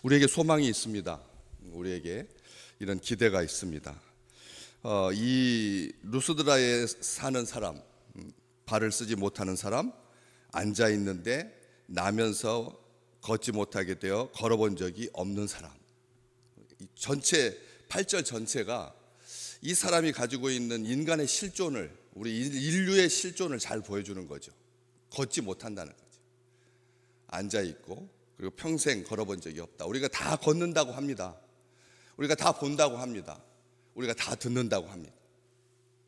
우리에게 소망이 있습니다. 우리에게 이런 기대가 있습니다. 이 루스드라에 사는 사람, 발을 쓰지 못하는 사람, 앉아 있는데 나면서 걷지 못하게 되어 걸어본 적이 없는 사람. 전체 8절 전체가 이 사람이 가지고 있는 인간의 실존을, 우리 인류의 실존을 잘 보여주는 거죠. 걷지 못한다는 거죠. 앉아 있고 그리고 평생 걸어본 적이 없다. 우리가 다 걷는다고 합니다. 우리가 다 본다고 합니다. 우리가 다 듣는다고 합니다.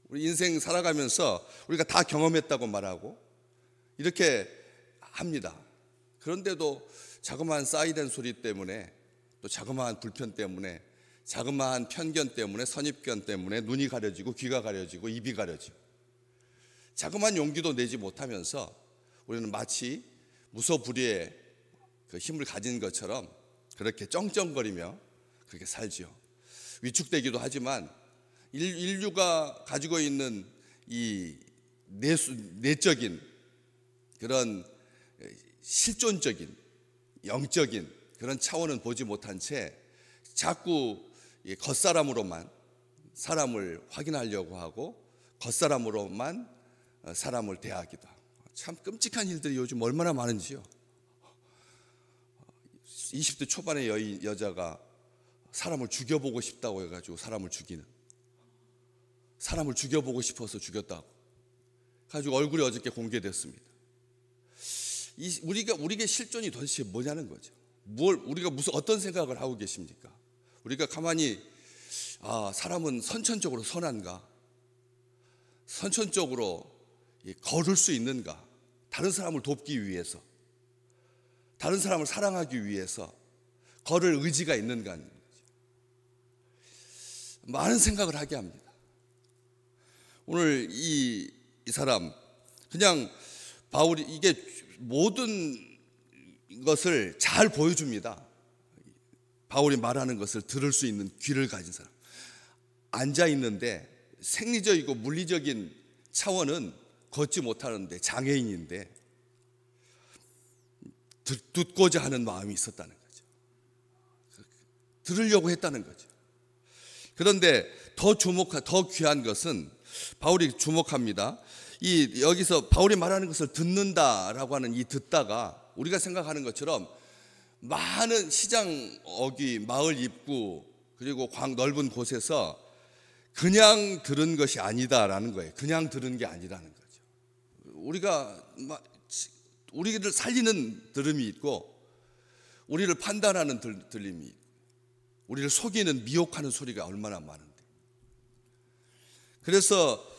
우리 인생 살아가면서 우리가 다 경험했다고 말하고 이렇게 합니다. 그런데도 자그마한 사이렌 소리 때문에, 또 자그마한 불편 때문에, 자그마한 편견 때문에, 선입견 때문에 눈이 가려지고 귀가 가려지고 입이 가려지고 자그마한 용기도 내지 못하면서 우리는 마치 무소불위의 그 힘을 가진 것처럼 그렇게 쩡쩡거리며 그렇게 살지요. 위축되기도 하지만 인류가 가지고 있는 이 내적인 그런 실존적인 영적인 그런 차원은 보지 못한 채 자꾸 겉사람으로만 사람을 확인하려고 하고 겉사람으로만 사람을 대하기도 하고, 참 끔찍한 일들이 요즘 얼마나 많은지요. 20대 초반의 여자가 사람을 죽여보고 싶다고 해가지고 사람을 죽이는, 사람을 죽여보고 싶어서 죽였다고 가지고 얼굴이 어저께 공개됐습니다. 우리가 실존이 도대체 뭐냐는 거죠. 우리가 어떤 생각을 하고 계십니까? 우리가 가만히 사람은 선천적으로 선한가? 선천적으로 걸을 수 있는가? 다른 사람을 돕기 위해서, 다른 사람을 사랑하기 위해서 걸을 의지가 있는가? 많은 생각을 하게 합니다. 오늘 이 사람, 그냥 바울이 이게 모든 것을 잘 보여줍니다. 바울이 말하는 것을 들을 수 있는 귀를 가진 사람, 앉아 있는데 생리적이고 물리적인 차원은 걷지 못하는데 장애인인데 듣고자 하는 마음이 있었다는 거죠. 들으려고 했다는 거죠. 그런데 더 귀한 것은 바울이 주목합니다. 여기서 바울이 말하는 것을 듣는다라고 하는 이 듣다가 우리가 생각하는 것처럼 많은 시장 어귀, 마을 입구, 그리고 넓은 곳에서 그냥 들은 것이 아니다라는 거예요. 그냥 들은 게 아니라는 거죠. 우리를 살리는 들음이 있고, 우리를 판단하는 들림이 있고, 우리를 속이는 미혹하는 소리가 얼마나 많은데. 그래서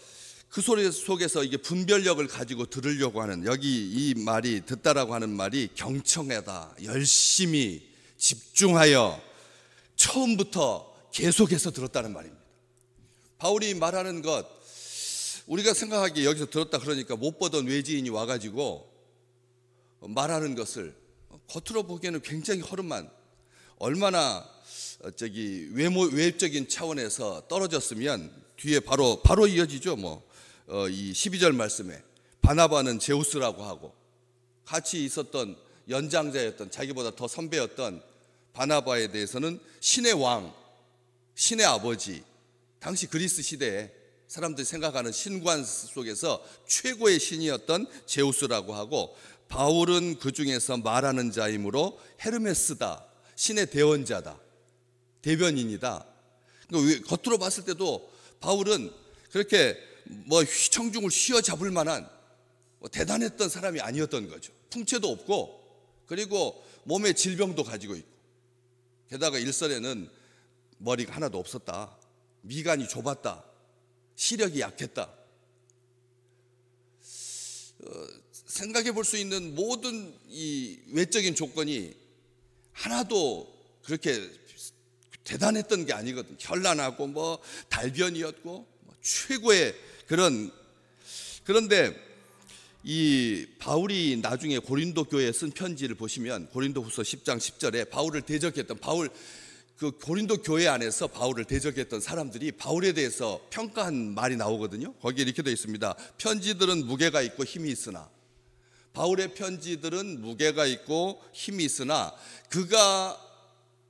그 소리 속에서 이게 분별력을 가지고 들으려고 하는, 여기 이 말이, 듣다라고 하는 말이 경청하다, 열심히 집중하여 처음부터 계속해서 들었다는 말입니다. 바울이 말하는 것, 우리가 생각하기에 여기서 들었다 그러니까 못 보던 외지인이 와가지고 말하는 것을 겉으로 보기에는 굉장히 허름한, 얼마나 외적인 차원에서 떨어졌으면 뒤에 바로 이어지죠. 이 12절 말씀에 바나바는 제우스라고 하고, 같이 있었던 연장자였던, 자기보다 더 선배였던 바나바에 대해서는 신의 왕, 신의 아버지, 당시 그리스 시대에 사람들이 생각하는 신관 속에서 최고의 신이었던 제우스라고 하고, 바울은 그 중에서 말하는 자이므로 헤르메스다, 신의 대원자다, 대변인이다. 그러니까 겉으로 봤을 때도 바울은 그렇게 청중을 휘어잡을 만한 대단했던 사람이 아니었던 거죠. 풍채도 없고, 그리고 몸에 질병도 가지고 있고, 게다가 일설에는 머리가 하나도 없었다, 미간이 좁았다, 시력이 약했다. 생각해 볼 수 있는 모든 이 외적인 조건이 하나도 그렇게 대단했던 게 아니거든. 현란하고 달변이었고 최고의 그런데 이 바울이 나중에 고린도 교회에 쓴 편지를 보시면 고린도후서 10장 10절에 바울을 대적했던, 그 고린도 교회 안에서 바울을 대적했던 사람들이 바울에 대해서 평가한 말이 나오거든요. 거기에 이렇게 되어 있습니다. 편지들은 무게가 있고 힘이 있으나, 바울의 편지들은 무게가 있고 힘이 있으나 그가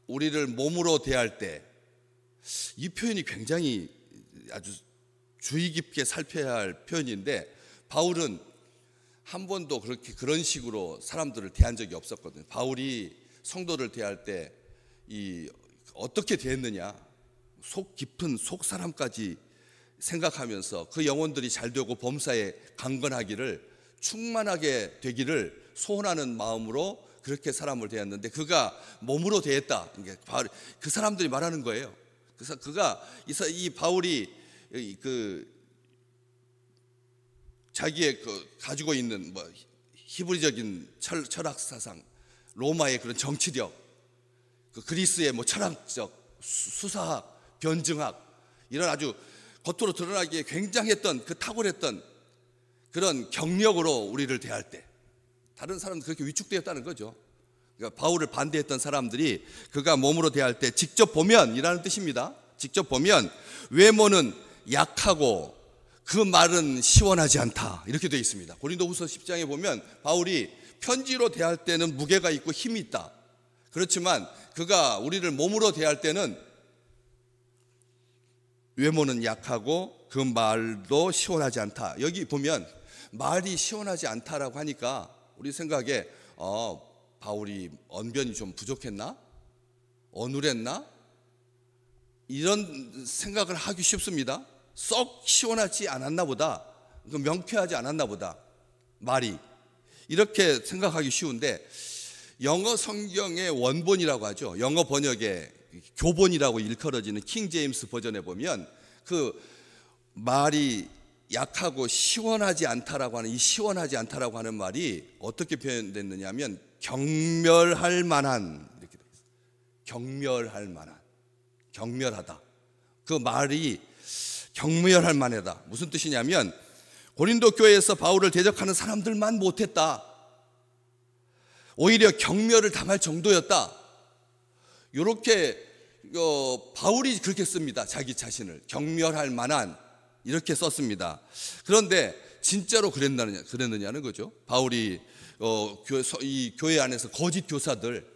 우리를 몸으로 대할 때, 이 표현이 굉장히 아주 주의 깊게 살펴야 할 표현인데, 바울은 한 번도 그런 식으로 사람들을 대한 적이 없었거든요. 바울이 성도를 대할 때 어떻게 대했느냐, 속 깊은 속 사람까지 생각하면서 그 영혼들이 잘 되고 범사에 강건하기를, 충만하게 되기를 소원하는 마음으로 그렇게 사람을 대했는데, 그가 몸으로 대했다. 그 사람들이 말하는 거예요. 그래서 이 바울이 자기의 가지고 있는 히브리적인 철학 사상, 로마의 그런 정치력, 그리스의 철학적 수사학, 변증학, 이런 아주 겉으로 드러나기에 굉장했던 탁월했던 그런 경력으로 우리를 대할 때 다른 사람들 그렇게 위축되었다는 거죠. 그러니까 바울을 반대했던 사람들이 그가 몸으로 대할 때 직접 보면 이라는 뜻입니다. 직접 보면 외모는 약하고 그 말은 시원하지 않다, 이렇게 되어 있습니다. 고린도후서 10장에 보면 바울이 편지로 대할 때는 무게가 있고 힘이 있다. 그렇지만 그가 우리를 몸으로 대할 때는 외모는 약하고 그 말도 시원하지 않다. 여기 보면 말이 시원하지 않다라고 하니까 우리 생각에 바울이 언변이 좀 부족했나? 어눌했나? 이런 생각을 하기 쉽습니다. 썩 시원하지 않았나 보다, 명쾌하지 않았나 보다, 말이, 이렇게 생각하기 쉬운데, 영어 성경의 원본이라고 하죠. 영어 번역의 교본이라고 일컬어지는 킹 제임스 버전에 보면 그 말이 약하고 시원하지 않다라고 하는, 이 시원하지 않다라고 하는 말이 어떻게 표현됐느냐 하면 경멸할 만한, 이렇게 되어 있어요. 경멸할 만한, 경멸하다. 그 말이 경멸할 만하다. 무슨 뜻이냐면 고린도 교회에서 바울을 대적하는 사람들만 못했다, 오히려 경멸을 당할 정도였다. 이렇게 바울이 그렇게 씁니다. 자기 자신을 경멸할 만한, 이렇게 썼습니다. 그런데 진짜로 그랬느냐는 거죠. 바울이 이 교회 안에서 거짓 교사들,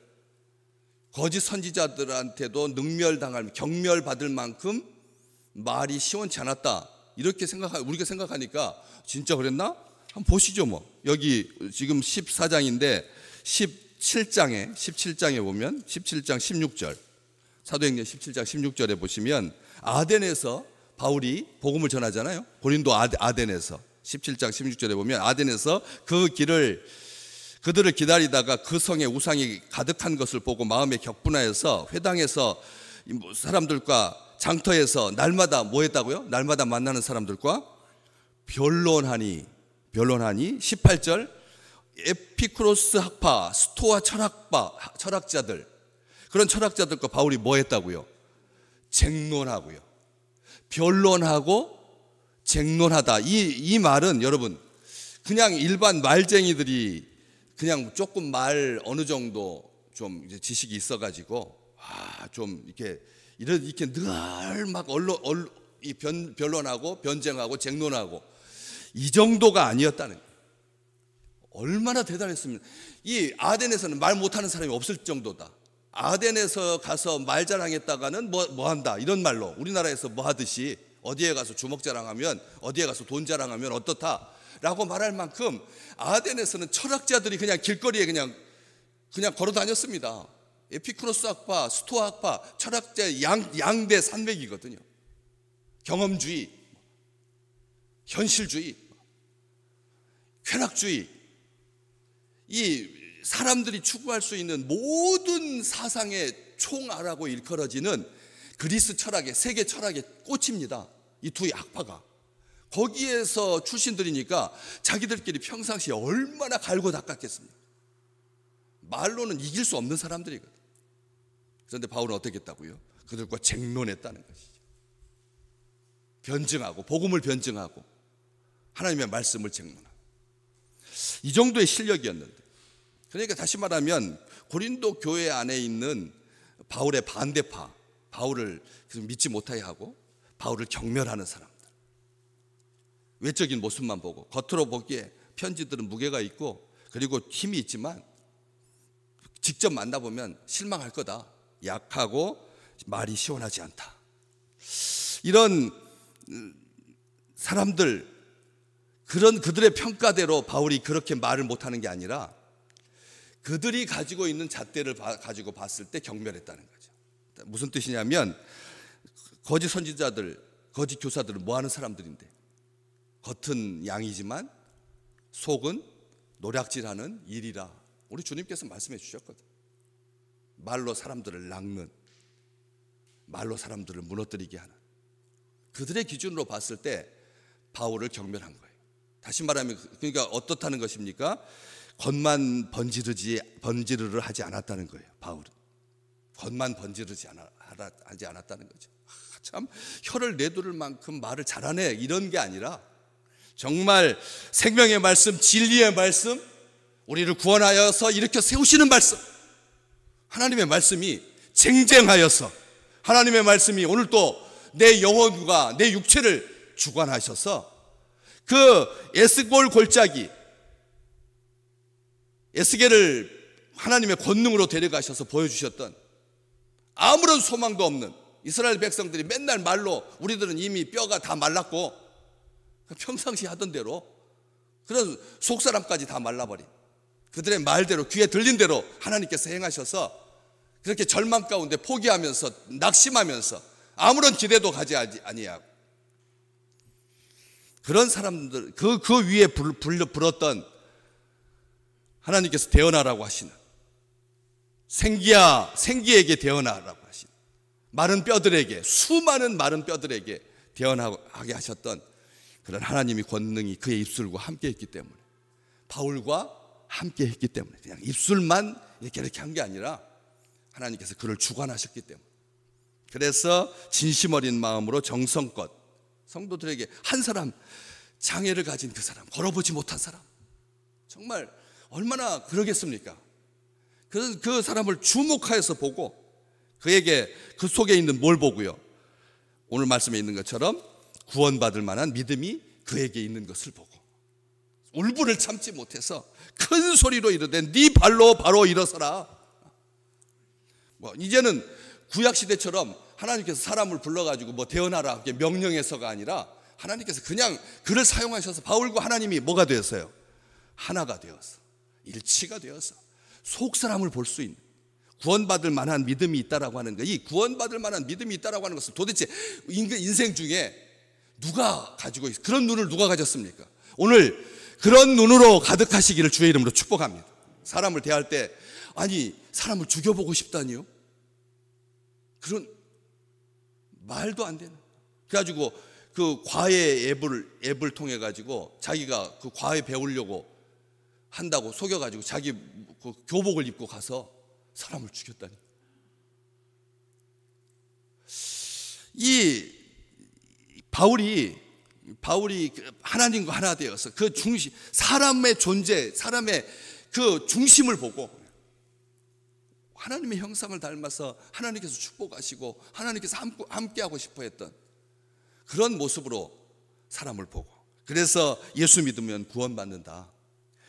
거짓 선지자들한테도 능멸당할, 경멸받을 만큼 말이 시원치 않았다, 이렇게 우리가 생각하니까 진짜 그랬나? 한번 보시죠. 여기 지금 14장인데 17장에 보면 17장 16절, 사도행전 17장 16절에 보시면 아덴에서 바울이 복음을 전하잖아요. 고린도 아덴에서 17장 16절에 보면 아덴에서 그들을 기다리다가 그 성에 우상이 가득한 것을 보고 마음에 격분하여서 회당에서 사람들과 장터에서 날마다 뭐 했다고요? 날마다 만나는 사람들과 변론하니 18절, 에피쿠로스 학파, 스토아 철학자들, 그런 철학자들과 바울이 뭐 했다고요? 쟁론하고요. 변론하고 쟁론하다. 이 말은 여러분, 그냥 일반 말쟁이들이 그냥 조금 어느 정도 좀 이제 지식이 있어가지고 좀 이렇게 늘 막 변론하고 변쟁하고 쟁론하고, 이 정도가 아니었다는 거예요. 얼마나 대단했습니까? 이 아덴에서는 말 못하는 사람이 없을 정도다. 아덴에서 가서 말 자랑했다가는 뭐 한다, 이런 말로 우리나라에서 뭐 하듯이 어디에 가서 주먹 자랑하면, 어디에 가서 돈 자랑하면 어떻다 라고 말할 만큼 아덴에서는 철학자들이 그냥 길거리에 그냥 걸어 다녔습니다. 에피쿠로스 학파, 스토아 학파, 철학자의 양대 산맥이거든요. 경험주의, 현실주의, 쾌락주의, 이 사람들이 추구할 수 있는 모든 사상의 총아라고 일컬어지는 그리스 철학의, 세계 철학의 꽃입니다. 이 두 학파가 거기에서 출신들이니까 자기들끼리 평상시에 얼마나 갈고 닦았겠습니까? 말로는 이길 수 없는 사람들이거든요. 그런데 바울은 어떻게 했다고요? 그들과 쟁론했다는 것이죠. 변증하고, 복음을 변증하고 하나님의 말씀을 쟁론하고, 이 정도의 실력이었는데, 그러니까 다시 말하면 고린도 교회 안에 있는 바울의 반대파, 바울을 믿지 못하게 하고 바울을 경멸하는 사람들, 외적인 모습만 보고 겉으로 보기에 편지들은 무게가 있고 그리고 힘이 있지만 직접 만나보면 실망할 거다, 약하고 말이 시원하지 않다. 이런 사람들, 그들의 평가대로 바울이 그렇게 말을 못하는 게 아니라 그들이 가지고 있는 잣대를 가지고 봤을 때 경멸했다는 거죠. 무슨 뜻이냐면 거짓 선지자들, 거짓 교사들은 뭐 하는 사람들인데 겉은 양이지만 속은 노략질하는 일이라 우리 주님께서 말씀해 주셨거든. 말로 사람들을 낚는, 말로 사람들을 무너뜨리게 하는, 그들의 기준으로 봤을 때 바울을 경멸한 거예요. 다시 말하면 그러니까 어떻다는 것입니까? 겉만 번지르르 하지 않았다는 거예요. 바울은 겉만 번지르지 하지 않았다는 거죠. 참 혀를 내두를 만큼 말을 잘하네 이런 게 아니라 정말 생명의 말씀, 진리의 말씀, 우리를 구원하여서 일으켜 세우시는 말씀, 하나님의 말씀이 쟁쟁하여서 하나님의 말씀이 오늘 또 내 영혼과 내 육체를 주관하셔서 그 에스골 골짜기 에스겔을 하나님의 권능으로 데려가셔서 보여주셨던 아무런 소망도 없는 이스라엘 백성들이 맨날 말로, 우리들은 이미 뼈가 다 말랐고 평상시 하던 대로 그런 속사람까지 다 말라버린 그들의 말대로, 귀에 들린 대로 하나님께서 행하셔서 그렇게 절망 가운데 포기하면서 낙심하면서 아무런 기대도 가지 아니하고 그런 사람들, 그 위에 불었던 하나님께서 대언하라고 하시는, 생기에게 대언하라고 하시는, 마른 뼈들에게, 수많은 마른 뼈들에게 대언하게 하셨던 그런 하나님의 권능이 그의 입술과 함께 했기 때문에, 바울과 함께 했기 때문에, 그냥 입술만 이렇게 한 게 아니라 하나님께서 그를 주관하셨기 때문에, 그래서 진심 어린 마음으로 정성껏 성도들에게 한 사람, 장애를 가진 그 사람, 걸어보지 못한 사람, 정말 얼마나 그러겠습니까? 그 사람을 주목하여서 보고 그에게 그 속에 있는 뭘 보고요? 오늘 말씀에 있는 것처럼 구원받을 만한 믿음이 그에게 있는 것을 보고 울분을 참지 못해서 큰 소리로 이르되 네 발로 바로 일어서라. 이제는 구약 시대처럼 하나님께서 사람을 불러가지고 대언하라 명령해서가 아니라 하나님께서 그냥 그를 사용하셔서 바울과 하나님이 뭐가 되었어요? 하나가 되어서, 일치가 되어서 속 사람을 볼 수 있는, 구원받을 만한 믿음이 있다라고 하는 거, 이 구원받을 만한 믿음이 있다라고 하는 것은 도대체 인생 중에 누가 가지고 있어요? 그런 눈을 누가 가졌습니까? 오늘 그런 눈으로 가득하시기를 주의 이름으로 축복합니다. 사람을 대할 때 아니 사람을 죽여보고 싶다니요? 그런 말도 안 되는, 그래가지고 그 과외 앱을 통해 가지고 자기가 그 과외 배우려고 한다고 속여가지고 자기 그 교복을 입고 가서 사람을 죽였다니. 이 바울이 하나님과 하나 되어서 그 중심, 사람의 존재, 사람의 그 중심을 보고 하나님의 형상을 닮아서 하나님께서 축복하시고 하나님께서 함께하고 싶어 했던 그런 모습으로 사람을 보고, 그래서 예수 믿으면 구원받는다,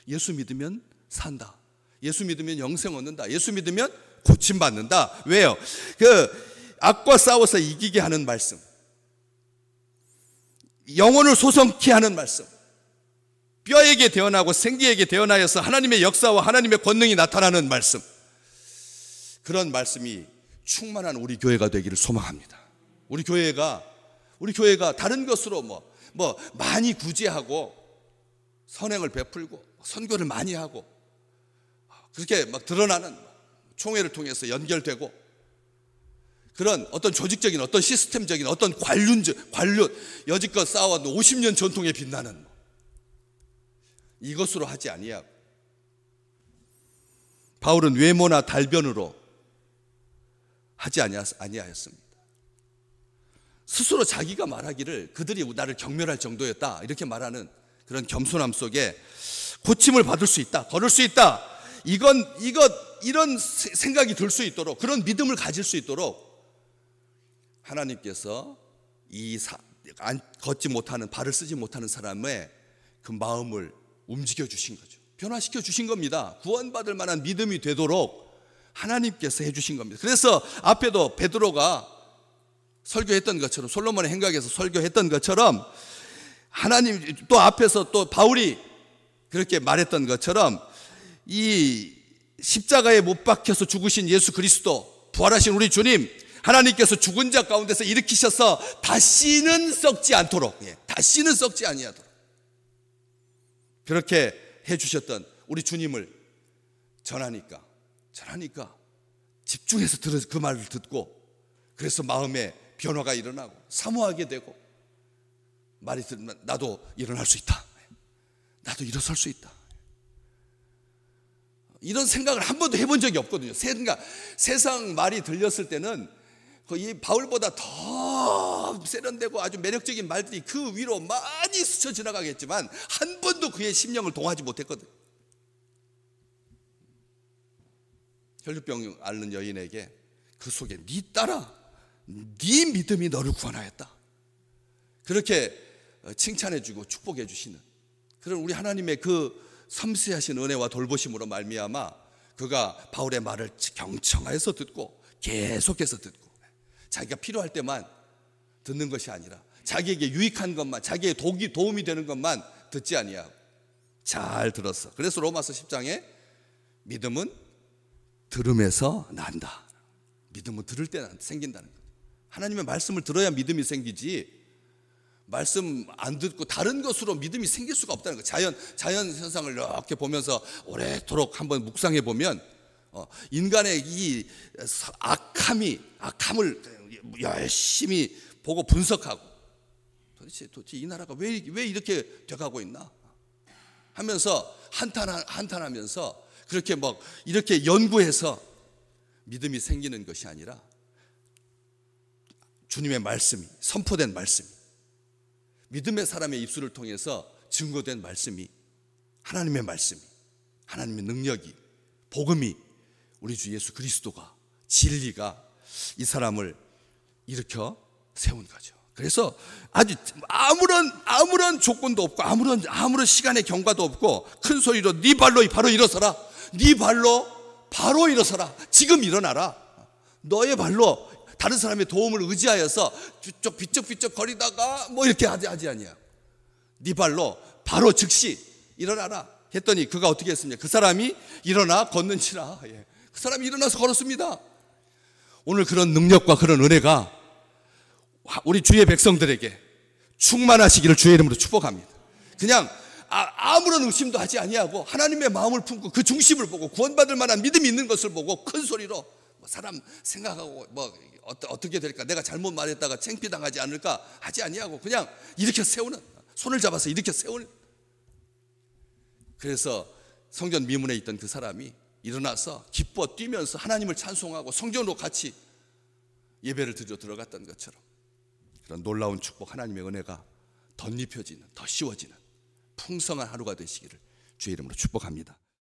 예수 믿으면 산다, 예수 믿으면 영생 얻는다, 예수 믿으면 고침받는다. 왜요? 그 악과 싸워서 이기게 하는 말씀, 영혼을 소성케 하는 말씀, 뼈에게 대언하고 생기에게 대언하여서 하나님의 역사와 하나님의 권능이 나타나는 말씀, 그런 말씀이 충만한 우리 교회가 되기를 소망합니다. 우리 교회가 다른 것으로 많이 구제하고 선행을 베풀고 선교를 많이 하고 그렇게 드러나는 총회를 통해서 연결되고 그런 어떤 조직적인, 어떤 시스템적인, 어떤 관륜 여지껏 쌓아왔던 50년 전통에 빛나는 이것으로 하지 아니하고, 바울은 외모나 달변으로 하지 아니하였습니다. 스스로 자기가 말하기를 그들이 나를 경멸할 정도였다 이렇게 말하는 그런 겸손함 속에 고침을 받을 수 있다, 걸을 수 있다, 이런 생각이 들 수 있도록, 그런 믿음을 가질 수 있도록 하나님께서 걷지 못하는, 발을 쓰지 못하는 사람의 그 마음을 움직여 주신 거죠. 변화시켜 주신 겁니다. 구원받을 만한 믿음이 되도록 하나님께서 해주신 겁니다. 그래서 앞에도 베드로가 설교했던 것처럼, 솔로몬의 행각에서 설교했던 것처럼, 하나님 또 앞에서 또 바울이 그렇게 말했던 것처럼, 이 십자가에 못 박혀서 죽으신 예수 그리스도, 부활하신 우리 주님, 하나님께서 죽은 자 가운데서 일으키셔서 다시는 썩지 않도록, 다시는 썩지 아니하도록 그렇게 해주셨던 우리 주님을 전하니까 집중해서 그 말을 듣고, 그래서 마음에 변화가 일어나고 사모하게 되고, 말이 들으면 나도 일어날 수 있다, 나도 일어설 수 있다, 이런 생각을 한 번도 해본 적이 없거든요. 세상 말이 들렸을 때는 이 바울보다 더 세련되고 아주 매력적인 말들이 그 위로 많이 스쳐 지나가겠지만 한 번도 그의 심령을 동하지 못했거든요. 혈류병 앓는 여인에게 그 속에 네 딸아, 네 믿음이 너를 구원하였다, 그렇게 칭찬해주고 축복해 주시는 그런 우리 하나님의 그 섬세하신 은혜와 돌보심으로 말미암아 그가 바울의 말을 경청해서 듣고 계속해서 듣고, 자기가 필요할 때만 듣는 것이 아니라 자기에게 유익한 것만, 자기의 도움이 되는 것만 듣지 아니하고 잘 들었어. 그래서 로마서 10장에 믿음은 들음에서 난다. 믿음은 들을 때 생긴다는 거예요. 하나님의 말씀을 들어야 믿음이 생기지, 말씀 안 듣고 다른 것으로 믿음이 생길 수가 없다는 거예요. 자연 현상을 이렇게 보면서 오래도록 한번 묵상해 보면 인간의 이 악함을 열심히 보고 분석하고, 도대체 이 나라가 왜 이렇게 돼가고 있나 하면서 한탄하면서 그렇게 이렇게 연구해서 믿음이 생기는 것이 아니라 주님의 말씀이, 선포된 말씀이, 믿음의 사람의 입술을 통해서 증거된 말씀이, 하나님의 말씀이, 하나님의 능력이, 복음이, 우리 주 예수 그리스도가, 진리가 이 사람을 일으켜 세운 거죠. 그래서 아주 아무런 조건도 없고 아무런 시간의 경과도 없고 큰 소리로 네 발로 바로 일어서라, 네 발로 바로 일어서라, 지금 일어나라. 너의 발로 다른 사람의 도움을 의지하여서 비쩍비쩍 거리다가 이렇게 하지 아니야. 네 발로 바로 즉시 일어나라 했더니 그가 어떻게 했습니까? 그 사람이 일어나 걷는지라. 그 사람이 일어나서 걸었습니다. 오늘 그런 능력과 그런 은혜가 우리 주의 백성들에게 충만하시기를 주의 이름으로 축복합니다. 그냥 아무런 의심도 하지 아니하고 하나님의 마음을 품고 그 중심을 보고 구원받을 만한 믿음이 있는 것을 보고 큰 소리로 사람 생각하고 어떻게 될까, 내가 잘못 말했다가 창피당하지 않을까 하지 아니하고 그냥 일으켜 세우는, 손을 잡아서 일으켜 세우는. 그래서 성전 미문에 있던 그 사람이 일어나서 기뻐 뛰면서 하나님을 찬송하고 성전으로 같이 예배를 드려 들어갔던 것처럼 그런 놀라운 축복, 하나님의 은혜가 덧입혀지는, 더 씌워지는 풍성한 하루가 되시기를 주의 이름으로 축복합니다.